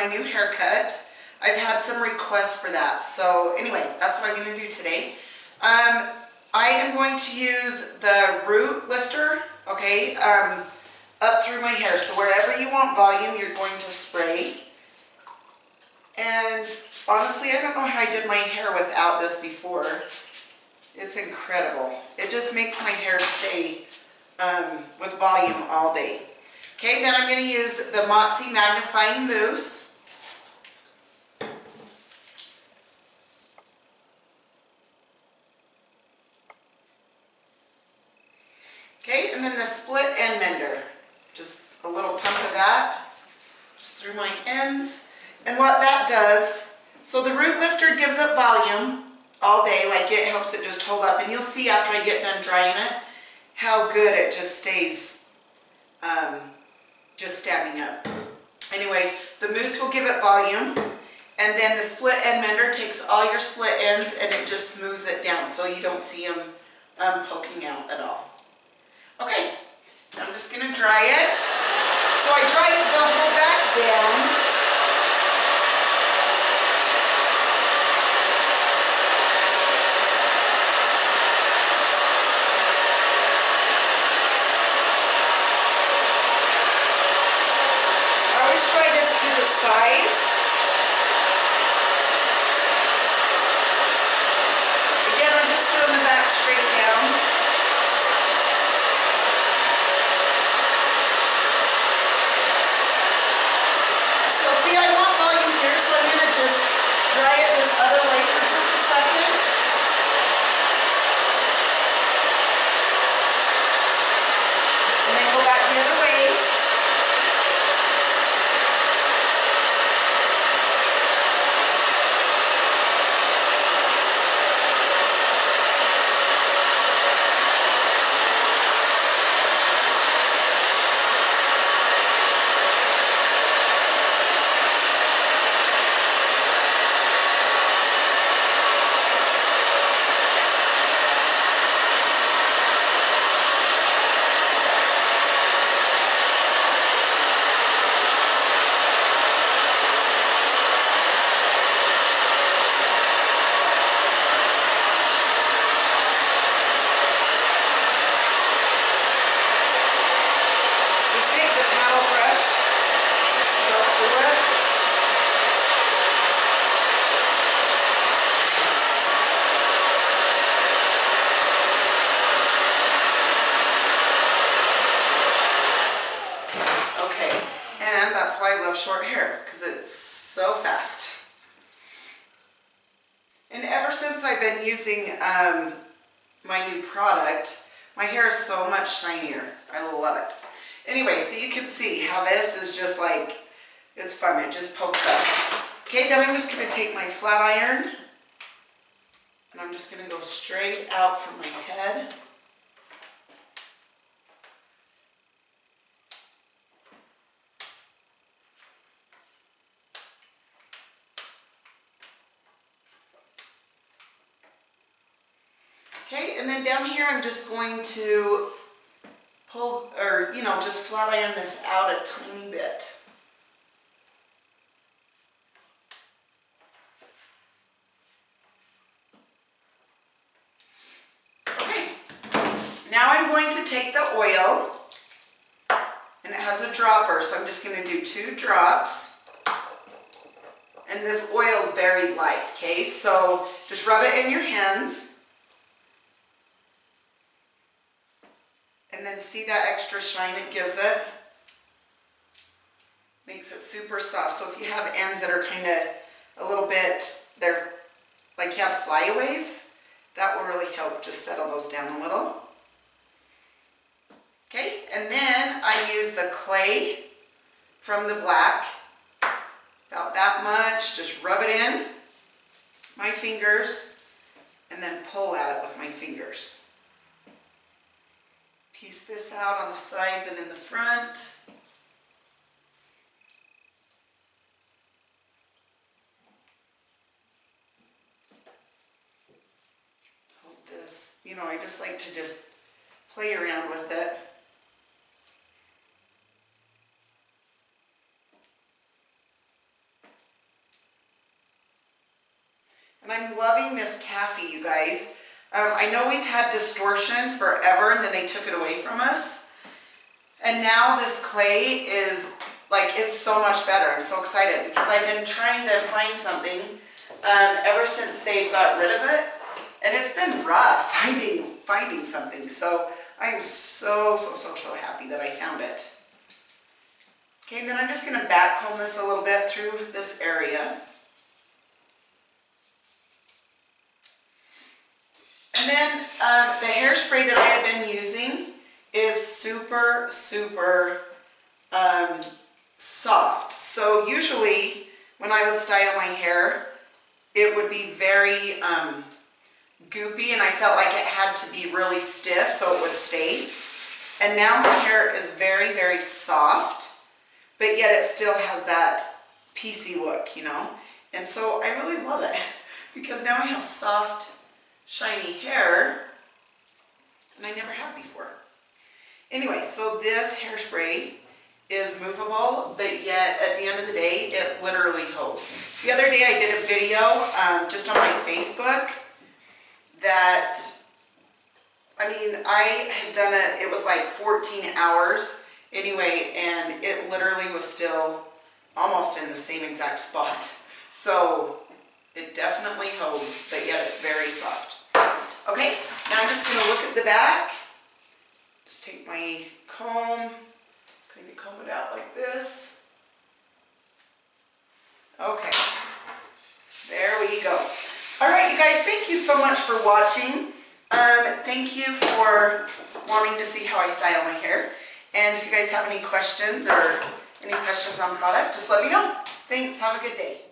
my new haircut. I've had some requests for that. So anyway, that's what I'm going to do today. I am going to use the root lifter, okay, up through my hair. So wherever you want volume, you're going to spray. And honestly, I don't know how I did my hair without this before. It's incredible. It just makes my hair stay with volume all day. Okay, then I'm going to use the Moxie Magnifying Mousse. Okay, and then the Split End Mender. Just a little pump of that, just through my ends. And what that does, so the root lifter gives it volume all day, like it helps it just hold up. And you'll see after I get done drying it, how good it just stays just standing up. Anyway, the mousse will give it volume, and then the Split End Mender takes all your split ends and it just smooths it down so you don't see them poking out at all. Okay, I'm just going to dry it. So I dry the whole back down. Side. Again, I'm just doing the back straight down. So see, I want volume here, so I'm going to just dry it this other way for just a second. And then go back the other way. Short hair because it's so fast. And ever since I've been using my new product, my hair is so much shinier. I love it. Anyway, so you can see how this is just like, it's fun. It just pokes up. Okay, then I'm just going to take my flat iron and I'm just going to go straight out from my head. Okay, and then down here I'm just going to pull, or just flat iron this out a tiny bit. Okay, now I'm going to take the oil, and it has a dropper, so I'm just going to do 2 drops. And this oil is very light, okay? So just rub it in your hands. And then see that extra shine it gives it? Makes it super soft. So if you have ends that are kind of a little bit, they're like you have flyaways, that will really help just settle those down a little. Okay, and then I use the clay from the black, about that much, just rub it in my fingers and then pull at it with my fingers. Piece this out on the sides and in the front. Hold this, I just like to just play around with it. And I'm loving this taffy, you guys. I know we've had distortion forever and then they took it away from us. And now this clay is like, it's so much better. I'm so excited because I've been trying to find something ever since they got rid of it. And it's been rough finding something. So I'm so happy that I found it. Okay, then I'm just going to back comb this a little bit through this area. And then the hairspray that I have been using is super soft. So usually when I would style my hair, it would be very goopy, and I felt like it had to be really stiff so it would stay. And now my hair is very soft, but yet it still has that piecey look, you know? And so I really love it because now I have soft, shiny hair, and I never had before. Anyway, so this hairspray is movable, but yet at the end of the day, it literally holds. The other day I did a video just on my Facebook that, I mean, I had done it was like 14 hours anyway, and it literally was still almost in the same exact spot. So it definitely holds, but yet it's very soft. Okay, now I'm just going to look at the back. Just take my comb, kind of comb it out like this. Okay, there we go. All right, you guys, thank you so much for watching. Thank you for wanting to see how I style my hair. And if you guys have any questions or any questions on product, just let me know. Thanks, have a good day.